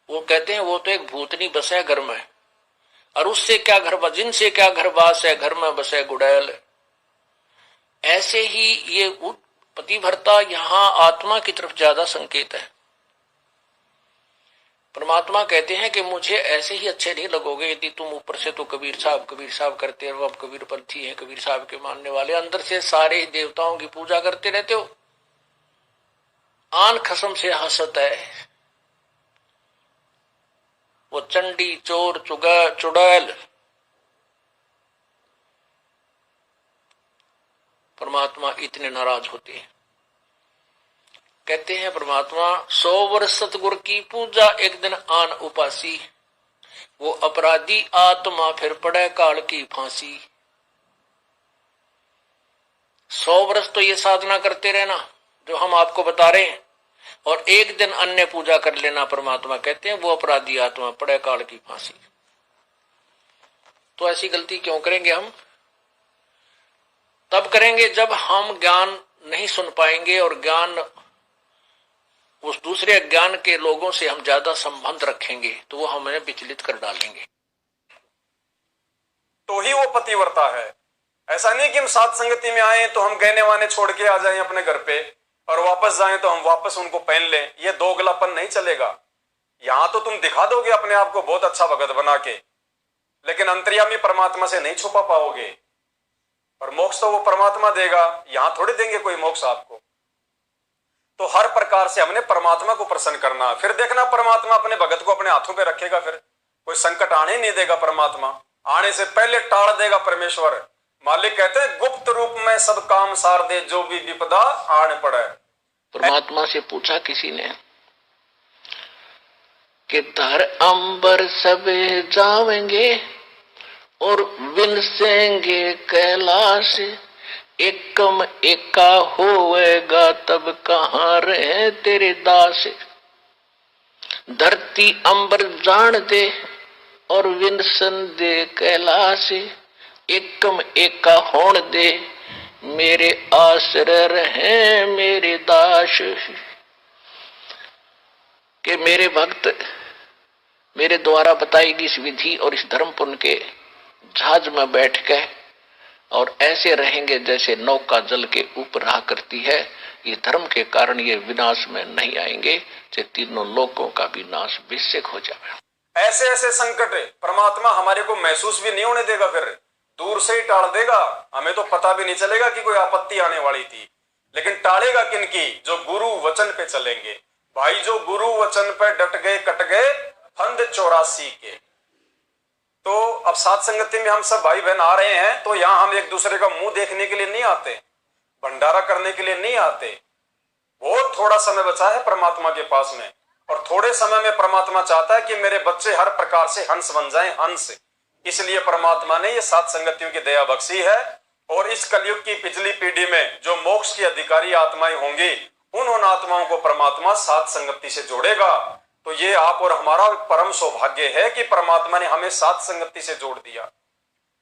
वो कहते हैं वो तो एक भूतनी बसे घर में, और उससे क्या घर, जिनसे क्या घरवास है, घर में बसे गुड़ैल। ऐसे ही ये पतिव्रता यहाँ आत्मा की तरफ ज्यादा संकेत है। परमात्मा कहते हैं कि मुझे ऐसे ही अच्छे नहीं लगोगे यदि तुम ऊपर से तो कबीर साहब करते रहो, अब कबीर पंथी हैं, कबीर साहब के मानने वाले, अंदर से सारे ही देवताओं की पूजा करते रहते हो, आन खसम से हसत है। वो चंडी, चोर, चुड़ैल परमात्मा इतने नाराज होते हैं। कहते हैं परमात्मा 100 वर्ष सतगुरु की पूजा एक दिन आन उपासी, वो अपराधी आत्मा फिर पड़े काल की फांसी। 100 वर्ष तो ये साधना करते रहना जो हम आपको बता रहे हैं, और एक दिन अन्य पूजा कर लेना, परमात्मा कहते हैं वो अपराधी आत्मा पड़े काल की फांसी। तो ऐसी गलती क्यों करेंगे हम? तब करेंगे जब हम ज्ञान नहीं सुन पाएंगे, और ज्ञान उस दूसरे ज्ञान के लोगों से हम ज्यादा संबंध रखेंगे तो वो हमें विचलित कर डालेंगे। तो ही वो पतिव्रता है। ऐसा नहीं कि हम साथ संगति में आए तो हम गहने वाने छोड़ के आ जाएं अपने घर पे और वापस जाएं तो हम वापस उनको पहन लें। ये दोगलापन नहीं चलेगा। यहां तो तुम दिखा दोगे अपने आप को बहुत अच्छा भगत बना के, लेकिन अंतर्यामी परमात्मा से नहीं छुपा पाओगे। और मोक्ष तो वो परमात्मा देगा, यहां थोड़ी देंगे कोई मोक्ष आपको। तो हर प्रकार से हमने परमात्मा को प्रसन्न करना, फिर देखना परमात्मा अपने भगत को अपने हाथों पे रखेगा। फिर कोई संकट आने नहीं देगा परमात्मा, आने से पहले टाल देगा परमेश्वर। मालिक कहते हैं गुप्त रूप में सब काम सार दे, जो भी विपदा आने पड़े। परमात्मा से पूछा किसी ने कि धर अंबर सबे जावेंगे और विनसेंगे कैलाश, एकम एका होएगा तब कहाँ रहे तेरे दास। धरती अंबर जान दे और विनसन दे कैलाश, एकम एका होण दे मेरे आश्रय रहे मेरे दास। कि मेरे भक्त मेरे द्वारा बताई गई इस विधि और इस धर्म पुण्य के जहाज में बैठ के और ऐसे रहेंगे जैसे नौका जल के ऊपर रहा करती है। ये धर्म के कारण ये विनाश में नहीं आएंगे, जे तीनों लोकों का भी नाश बेशक हो जाए। ऐसे ऐसे संकट परमात्मा हमारे को महसूस भी नहीं होने देगा, फिर दूर से ही टाल देगा। हमें तो पता भी नहीं चलेगा कि कोई आपत्ति आने वाली थी, लेकिन टालेगा किनकी? जो गुरु वचन पे चलेंगे। भाई जो गुरु वचन पे डट गए कट गए फंद 84 के। तो अब साथ संगति में हम सब भाई बहन आ रहे हैं, तो यहां हम एक दूसरे का मुंह देखने के लिए नहीं आते, भंडारा करने के लिए नहीं आते। बहुत थोड़ा समय बचा है परमात्मा के पास में, और थोड़े समय में परमात्मा चाहता है कि मेरे बच्चे हर प्रकार से हंस बन जाएं, हंस। इसलिए परमात्मा ने ये सात संगतियों की दया बख्शी है। और इस कलयुग की पिछली पीढ़ी में जो मोक्ष की अधिकारी आत्माएं होंगी, उन आत्माओं को परमात्मा सात संगति से जोड़ेगा। तो ये आप और हमारा परम सौभाग्य है कि परमात्मा ने हमें सात संगति से जोड़ दिया।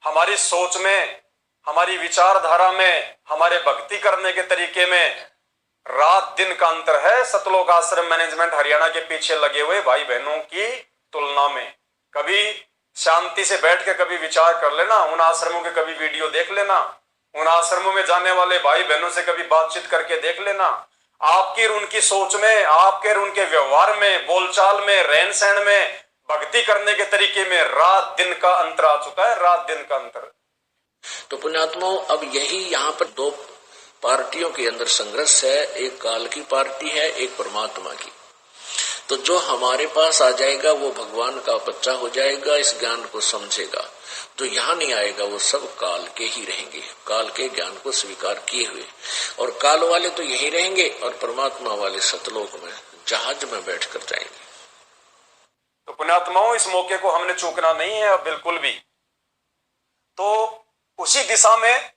हमारी सोच में, हमारी विचारधारा में, हमारे भक्ति करने के तरीके में रात दिन का अंतर है सतलोक आश्रम मैनेजमेंट हरियाणा के पीछे लगे हुए भाई बहनों की तुलना में। कभी शांति से बैठ के कभी विचार कर लेना, उन आश्रमों के कभी वीडियो देख लेना, उन आश्रमों में जाने वाले भाई बहनों से कभी बातचीत करके देख लेना। आपकी और उनकी सोच में, आपके और उनके व्यवहार में, बोलचाल में, रहन सहन में, भक्ति करने के तरीके में रात दिन का अंतर आ चुका है, रात दिन का अंतर। तो पुण्यात्माओं, अब यही यहाँ पर दो पार्टियों के अंदर संघर्ष है। एक काल की पार्टी है, एक परमात्मा की। तो जो हमारे पास आ जाएगा वो भगवान का बच्चा हो जाएगा, इस ज्ञान को समझेगा। जो यहाँ नहीं आएगा वो सब काल के ही रहेंगे, काल के ज्ञान को स्वीकार किए हुए। और काल वाले तो यही रहेंगे और परमात्मा वाले सतलोक में जहाज में बैठ कर जाएंगे। तो पुण्यात्माओं, इस मौके को हमने चूकना नहीं है अब बिल्कुल भी। तो उसी दिशा में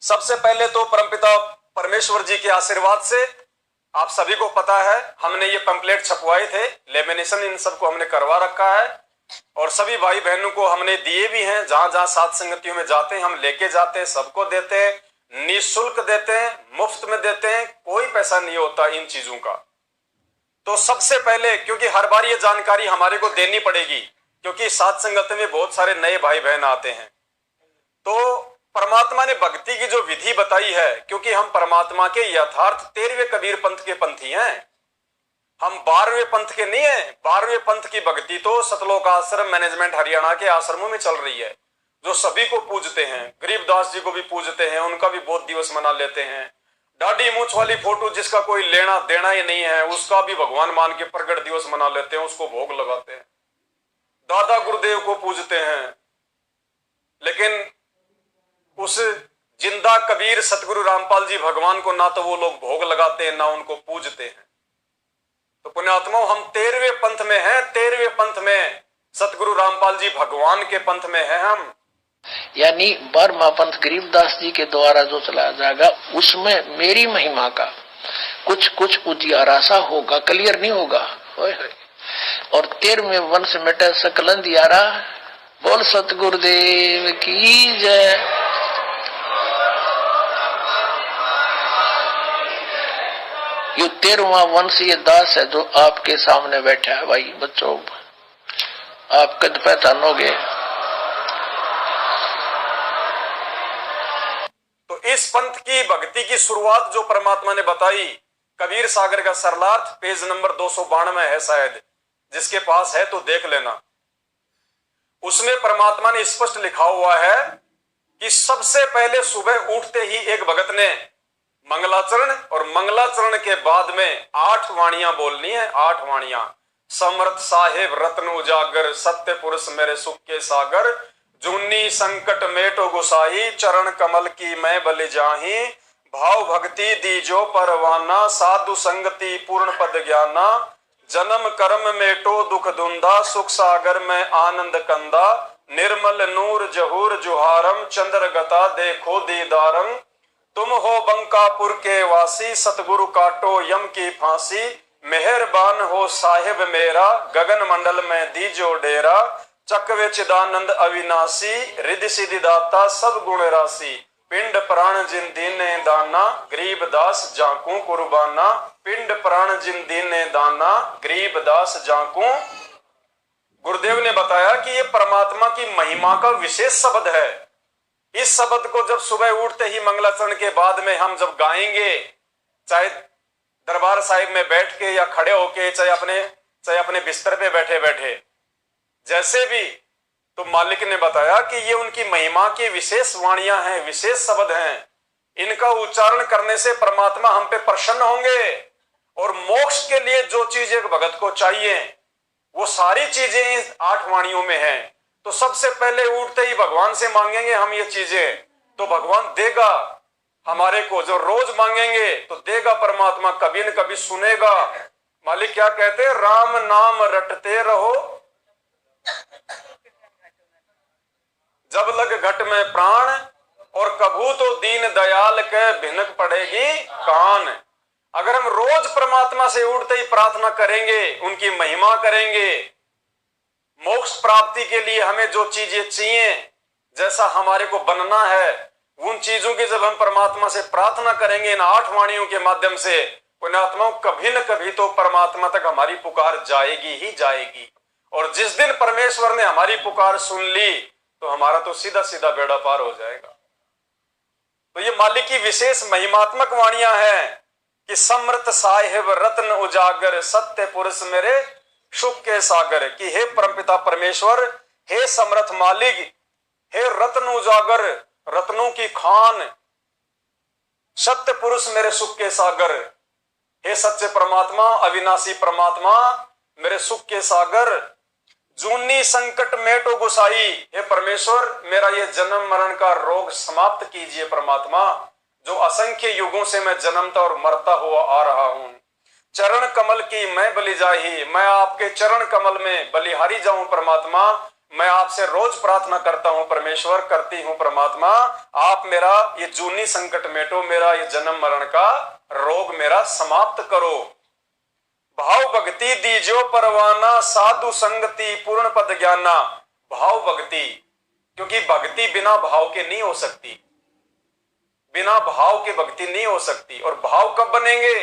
सबसे पहले तो परमपिता परमेश्वर जी के आशीर्वाद से, आप सभी को पता है हमने ये पंपलेट छपवाए थे, लेमिनेशन इन सबको हमने करवा रखा है और सभी भाई बहनों को हमने दिए भी हैं। जहां जहां सात संगतियों में जाते हैं हम लेके जाते हैं, सबको देते हैं, निःशुल्क देते हैं, मुफ्त में देते हैं, कोई पैसा नहीं होता इन चीजों का। तो सबसे पहले, क्योंकि हर बार ये जानकारी हमारे को देनी पड़ेगी, क्योंकि साथ संगत में बहुत सारे नए भाई बहन आते हैं, तो परमात्मा ने भक्ति की जो विधि बताई है, क्योंकि हम परमात्मा के यथार्थ 13वें कबीर पंथ के पंथी हैं, हम 12वें पंथ के नहीं है। 12वें पंथ की भक्ति तो सतलोक आश्रम मैनेजमेंट हरियाणा के आश्रमों में चल रही है, जो सभी को पूजते हैं, गरीबदास जी को भी पूजते हैं, उनका भी बहुत दिवस मना लेते हैं। दाढ़ी मूछ वाली फोटो जिसका कोई लेना देना ही नहीं है, उसका भी भगवान मान के प्रगट दिवस मना लेते हैं, उसको भोग लगाते हैं। दादा गुरुदेव को पूजते हैं, लेकिन उस जिंदा कबीर सतगुरु रामपाल जी भगवान को ना तो वो लोग भोग लगाते हैं, ना उनको पूजते हैं। तो पुण्यात्माओं, हम 13वें पंथ में हैं। 13वें पंथ में सतगुरु रामपाल जी भगवान के पंथ में हैं हम। यानी 12वां पंथ गरीबदास जी के द्वारा जो चलाया जाएगा, उसमें मेरी महिमा का कुछ उजियारा सा होगा, क्लियर नहीं होगा। और 13वें वंश मिटे सकल अंधियारा। बोल सतगुरुदेव की जय। ये 13वां वंश ये दास है जो आपके सामने बैठा है। भाई बच्चों, आप कद पहचानोगे। तो इस पंथ की भक्ति की शुरुआत जो परमात्मा ने बताई, कबीर सागर का सरलार्थ पेज नंबर 292 है शायद, जिसके पास है तो देख लेना। उसमें परमात्मा ने स्पष्ट लिखा हुआ है कि सबसे पहले सुबह उठते ही एक भगत ने मंगलाचरण, और मंगलाचरण के बाद में 8 वाणियां बोलनी है। 8 वाणियां। समर्थ साहेब रत्न उजागर, सत्य पुरुष मेरे सुख के सागर, जूनी संकट मेटो गुसाई, चरण कमल की मैं बलि जाही, भाव भक्ति दीजो परवाना, साधु संगति पूर्ण पद ज्ञाना, जन्म कर्म मेटो दुख दुंदा, सुख सागर में आनंद कंदा, निर्मल नूर जहूर जुहारम, चंद्र गता देखो दीदारम, तुम हो बंकापुर के वासी, सतगुरु काटो यम की फांसी, मेहरबान हो साहिब मेरा, गगन मंडल में दीजो डेरा, चकवे चिदानंद अविनाशी, रिद्धि सिद्धि दाता सब गुण राशि, पिंड प्राण जिन दीने दाना, गरीब दास जाकू कुर्बाना, पिंड प्राण जिन दीने दाना, गरीब दास जाकू। गुरुदेव ने बताया कि ये परमात्मा की महिमा का विशेष शब्द है। इस शब्द को जब सुबह उठते ही मंगलाचरण के बाद में हम जब गाएंगे, चाहे दरबार साहिब में बैठ के या खड़े होके, चाहे अपने बिस्तर पे बैठे बैठे, जैसे भी, तो मालिक ने बताया कि ये उनकी महिमा की विशेष वाणियां हैं, विशेष शब्द हैं। इनका उच्चारण करने से परमात्मा हम पे प्रसन्न होंगे, और मोक्ष के लिए जो चीज एक भगत को चाहिए वो सारी चीजें इस 8 वाणियों में हैं। तो सबसे पहले उठते ही भगवान से मांगेंगे हम ये चीजें, तो भगवान देगा हमारे को। जो रोज मांगेंगे तो देगा परमात्मा, कभी न कभी सुनेगा। मालिक क्या कहते, राम नाम रटते रहो, जब लग घट में प्राण, और कभू तो दीन दयाल के भिनक पड़ेगी कान। अगर हम रोज परमात्मा से उठते ही प्रार्थना करेंगे, उनकी महिमा करेंगे, मोक्ष प्राप्ति के लिए हमें जो चीजें चाहिए, जैसा हमारे को बनना है, उन चीजों की जब हम परमात्मा से प्रार्थना करेंगे इन 8 वाणियों के माध्यम से, पुण्यात्माओं, कभी न कभी तो परमात्मा तक हमारी पुकार जाएगी ही जाएगी। और जिस दिन परमेश्वर ने हमारी पुकार सुन ली, तो हमारा तो सीधा सीधा बेड़ा पार हो जाएगा। तो ये मालिक की विशेष महिमात्मक वाणियां हैं कि समर्थ साहिब रत्न उजागर, सत्य पुरुष मेरे सुख के सागर। कि हे परमपिता परमेश्वर, हे समर्थ मालिक, हे रत्न उजागर, रत्नों की खान, सत्य पुरुष मेरे सुख के सागर। हे सच्चे परमात्मा, अविनाशी परमात्मा, मेरे सुख के सागर, जूनी संकट मेटो गुसाई। हे परमेश्वर, मेरा ये जन्म मरण का रोग समाप्त कीजिए परमात्मा, जो असंख्य युगों से मैं जन्मता और मरता हुआ आ रहा हूं। चरण कमल की मैं बलि जाही, मैं आपके चरण कमल में बलिहारी जाऊं परमात्मा। मैं आपसे रोज प्रार्थना करता हूं परमेश्वर, करती हूं परमात्मा, आप मेरा ये जूनी संकट मेटो, मेरा ये जन्म मरण का रोग मेरा समाप्त करो। भाव भक्ति दीजो परवाना, साधु संगति पूर्ण पद ज्ञाना। भाव भक्ति, क्योंकि भक्ति बिना भाव के नहीं हो सकती, बिना भाव के भक्ति नहीं हो सकती। और भाव कब बनेंगे,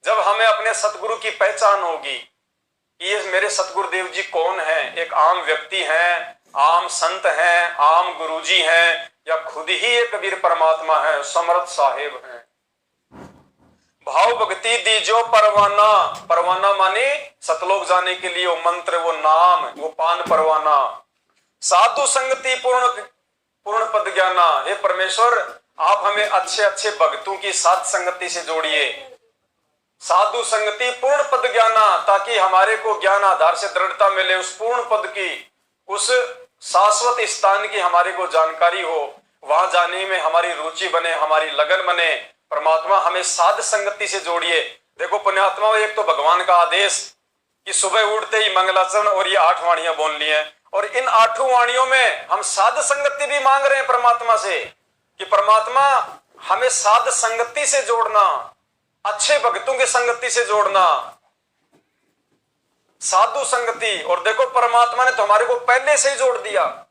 जब हमें अपने सतगुरु की पहचान होगी कि ये मेरे सतगुरुदेव जी कौन है, एक आम व्यक्ति हैं, आम संत हैं, आम गुरुजी हैं, या खुद ही एक कबीर परमात्मा है, समर्थ साहेब हैं। भाव भक्ति दीजो परवाना, परवाना माने सतलोक जाने के लिए वो मंत्र, वो नाम, वो पान परवाना। साधु संगति पूर्ण पद ज्ञाना, हे परमेश्वर आप हमें अच्छे अच्छे भक्तों की साध संगति से जोड़िए। साधु संगति पूर्ण पद ज्ञाना, ताकि हमारे को ज्ञान आधार से दृढ़ता मिले, उस पूर्ण पद की, उस शाश्वत स्थान की हमारे को जानकारी हो, वहां जाने में हमारी रुचि बने, हमारी लगन बने। परमात्मा हमें साध संगति से जोड़िए। देखो पुण्यात्मा, एक तो भगवान का आदेश कि सुबह उठते ही मंगलाचरण और ये 8 वाणियां बोल ली हैं, और इन 8 वाणियों में हम साध संगति भी मांग रहे हैं परमात्मा से कि परमात्मा हमें साध संगति से जोड़ना, अच्छे भक्तों की संगति से जोड़ना, साधु संगति। और देखो परमात्मा ने तो हमारे को पहले से ही जोड़ दिया।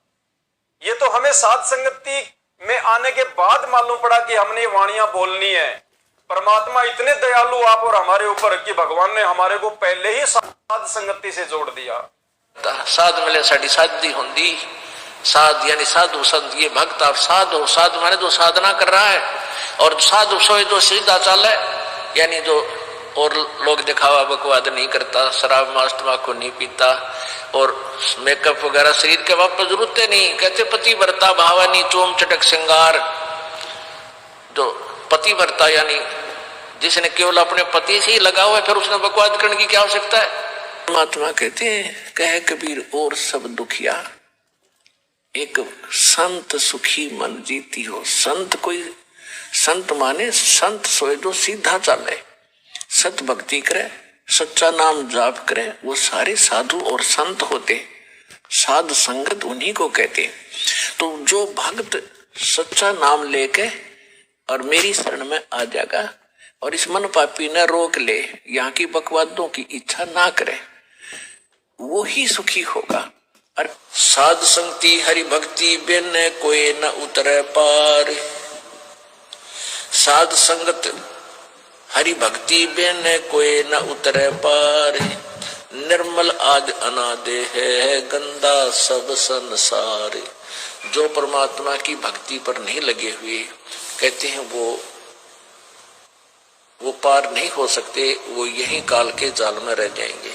ये तो हमें साध संगति में आने के बाद मालूम पड़ा कि हमने ये वाणियां बोलनी है। परमात्मा इतने दयालु आप और हमारे ऊपर कि भगवान ने हमारे को पहले ही साध संगति से जोड़ दिया। साध मिले साड़ी साधी होंदी, साध यानी साधु संत, ये भक्त आप साध हो। साधु माने जो साधना कर रहा है, और साधु सोए जो सीधा चाले, यानी जो और लोग दिखावा बकवाद नहीं करता, शराब मांस तंबाकू नहीं पीता, और मेकअप वगैरह शरीर के वापस जरूरत नहीं। कहते पति वर्ता भावानी चोम चटक श्रृंगार। जो पति वर्ता यानी जिसने केवल अपने पति से ही लगा हुआ है, फिर उसने बकवाद करने की क्या आवश्यकता है। परमात्मा कहते हैं, कहे कबीर और सब दुखिया, एक संत सुखी मन जीती हो। संत कोई, संत माने संत सोए जो सीधा चले, सत भक्ति करे, सच्चा नाम जाप करे, वो सारे साधु और संत होते। साध संगत उन्हीं को कहते। तो जो भक्त सच्चा नाम लेके और मेरी शरण में आ जाएगा, और इस मन पापी न रोक ले, यहाँ की बकवादों की इच्छा ना करे, वो ही सुखी होगा। और साध संगति हरि भक्ति बिन कोई न उतरे पार। साध संगत हरि भक्ति बिन कोई न उतरे पार। निर्मल आद अनादे है गंदा सब संसार। जो परमात्मा की भक्ति पर नहीं लगे हुए, कहते हैं वो पार नहीं हो सकते, वो यही काल के जाल में रह जाएंगे।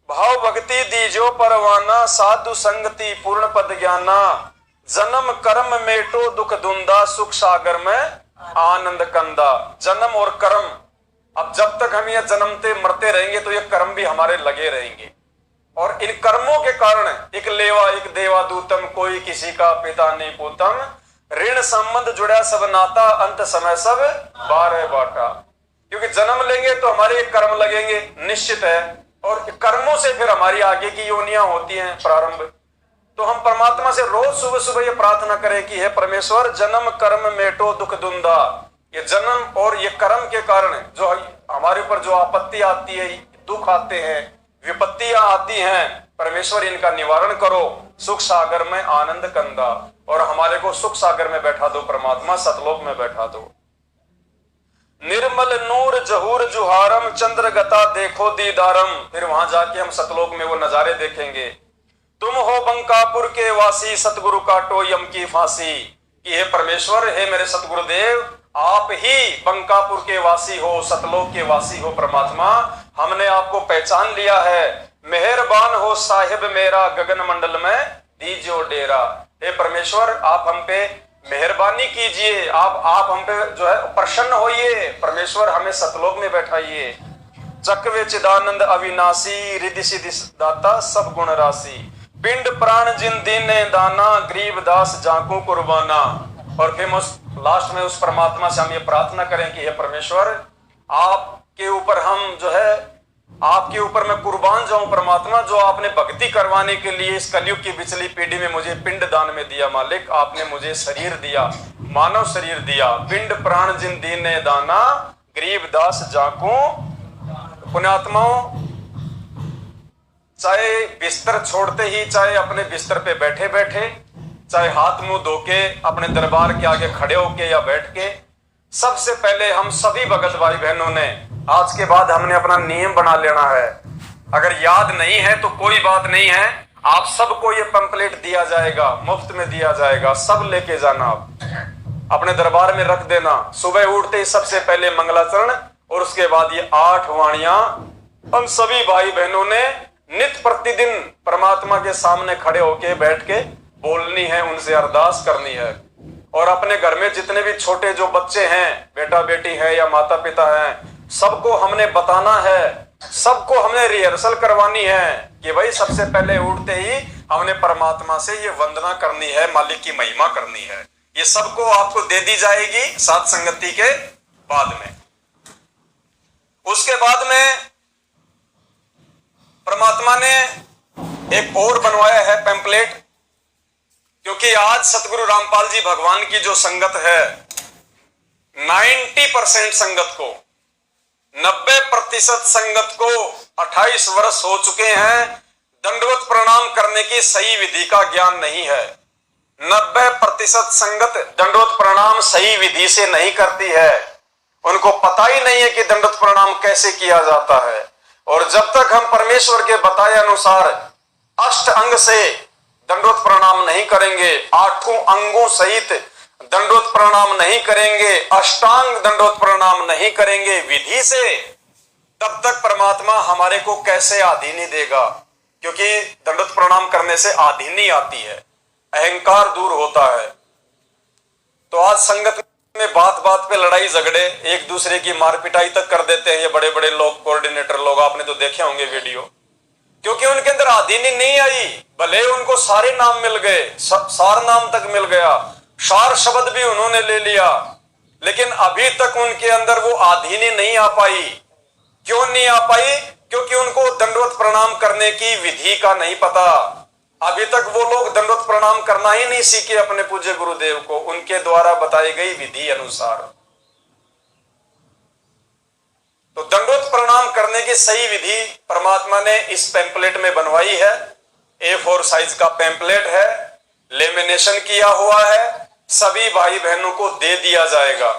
भाव भक्ति दीजो परवाना, साधु संगति पूर्ण पद ज्ञाना। जन्म कर्म मेटो दुख दुंदा, सुख सागर में आनंद कंदा। जन्म और कर्म, अब जब तक हम ये जन्मते मरते रहेंगे तो ये कर्म भी हमारे लगे रहेंगे, और इन कर्मों के कारण एक लेवा एक देवा दूतम, कोई किसी का पिता नहीं पूतम। ऋण संबंध जुड़ा सब नाता, अंत समय सब 12 बाटा। क्योंकि जन्म लेंगे तो हमारे कर्म लगेंगे, निश्चित है, और कर्मों से फिर हमारी आगे की योनियां होती हैं प्रारंभ। तो हम परमात्मा से रोज सुबह सुबह ये प्रार्थना करें कि हे परमेश्वर, जन्म कर्म मेटो दुख दुंदा। ये जन्म और ये कर्म के कारण जो हमारे ऊपर जो आपत्ति आती है, दुख आते हैं, विपत्तियां आती हैं, परमेश्वर इनका निवारण करो। सुख सागर में आनंद कंदा, और हमारे को सुख सागर में बैठा दो परमात्मा, सतलोक में बैठा दो। निर्मल नूर जहूर जुहारम, चंद्र गता देखो दीदारम। फिर वहां जाके हम सतलोक में वो नजारे देखेंगे। तुम हो बंकापुर के वासी, सतगुरु काटो यम की फांसी। कि हे परमेश्वर, हे मेरे सतगुरुदेव, आप ही बंकापुर के वासी हो, सतलोक के वासी हो। परमात्मा, हमने आपको पहचान लिया है। मेहरबान हो साहिब मेरा, गगन मंडल में दीजियो डेरा। हे परमेश्वर, आप हम पे मेहरबानी कीजिए, आप हम पे जो है प्रसन्न होइए। परमेश्वर, हमें सतलोक में बैठाइए। चकवे चिदानंद अविनाशी, रिद्धि सिद्धि दाता सब गुण राशि। पिंड प्राण जिन दीने दाना, गरीब दास जाकू कुर्बाना। और फिर लास्ट में उस परमात्मा से हम ये प्रार्थना करें कि हे परमेश्वर, आपके ऊपर हम जो है, आपके ऊपर मैं कुर्बान जाऊं परमात्मा, जो आपने भक्ति करवाने के लिए इस कलयुग की पिछली पीढ़ी में मुझे पिंड दान में दिया। मालिक, आपने मुझे शरीर दिया, मानव शरीर दिया। पिंड प्राण जिन दीने दाना, गरीब दास जाकू। पुण्यात्माओं, चाहे बिस्तर छोड़ते ही, चाहे अपने बिस्तर पे बैठे बैठे, चाहे हाथ मुंह धो के अपने दरबार के आगे खड़े होके या बैठ के, सबसे पहले हम सभी भगत भाई बहनों ने आज के बाद हमने अपना नियम बना लेना है। अगर याद नहीं है तो कोई बात नहीं है, आप सबको ये पंपलेट दिया जाएगा, मुफ्त में दिया जाएगा, सब लेके जाना, आप अपने दरबार में रख देना। सुबह उठते ही सबसे पहले मंगलाचरण और उसके बाद ये 8 वाणियां हम सभी भाई बहनों ने नित्य प्रतिदिन परमात्मा के सामने खड़े होके बैठ के बोलनी है, उनसे अरदास करनी है। और अपने घर में जितने भी छोटे जो बच्चे हैं, बेटा बेटी है या माता पिता हैं, सबको हमने बताना है, सबको हमने रिहर्सल करवानी है कि भाई सबसे पहले उठते ही हमने परमात्मा से ये वंदना करनी है, मालिक की महिमा करनी है। ये सबको आपको दे दी जाएगी सात संगति के बाद में। उसके बाद में परमात्मा ने एक और बनवाया है पैम्पलेट, क्योंकि आज सतगुरु रामपाल जी भगवान की जो संगत है 90% संगत को, 90% संगत को 28 वर्ष हो चुके हैं, दंडवत प्रणाम करने की सही विधि का ज्ञान नहीं है। 90% संगत दंडवत प्रणाम सही विधि से नहीं करती है, उनको पता ही नहीं है कि दंडवत प्रणाम कैसे किया जाता है। और जब तक हम परमेश्वर के बताए अनुसार अष्ट अंग से दंडवत प्रणाम नहीं करेंगे, 8 अंगों सहित दंडवत प्रणाम नहीं करेंगे, अष्टांग दंडवत प्रणाम नहीं करेंगे विधि से, तब तक परमात्मा हमारे को कैसे आधीनी देगा? क्योंकि दंडवत प्रणाम करने से आधीनी आती है, अहंकार दूर होता है। तो आज संगत में बात बात पे लड़ाई झगड़े, एक दूसरे की मार पिटाई तक कर देते हैं ये बड़े बड़े लोग, कोऑर्डिनेटर लोग, आपने तो देखे होंगे वीडियो। क्योंकि उनके अंदर आधीनी नहीं आई, भले उनको सारे नाम मिल गए, सार नाम तक मिल गया, सार शब्द भी उन्होंने ले लिया, लेकिन अभी तक उनके अंदर वो आधीनी नहीं आ पाई। क्यों नहीं आ पाई? क्योंकि उनको दंडवत प्रणाम करने की विधि का नहीं पता। अभी तक वो लोग दंडवत प्रणाम करना ही नहीं सीखे अपने पूज्य गुरुदेव को, उनके द्वारा बताई गई विधि अनुसार। तो दंडवत प्रणाम करने की सही विधि परमात्मा ने इस पैम्पलेट में बनवाई है। A4 साइज का पैम्पलेट है, लेमिनेशन किया हुआ है, सभी भाई बहनों को दे दिया जाएगा।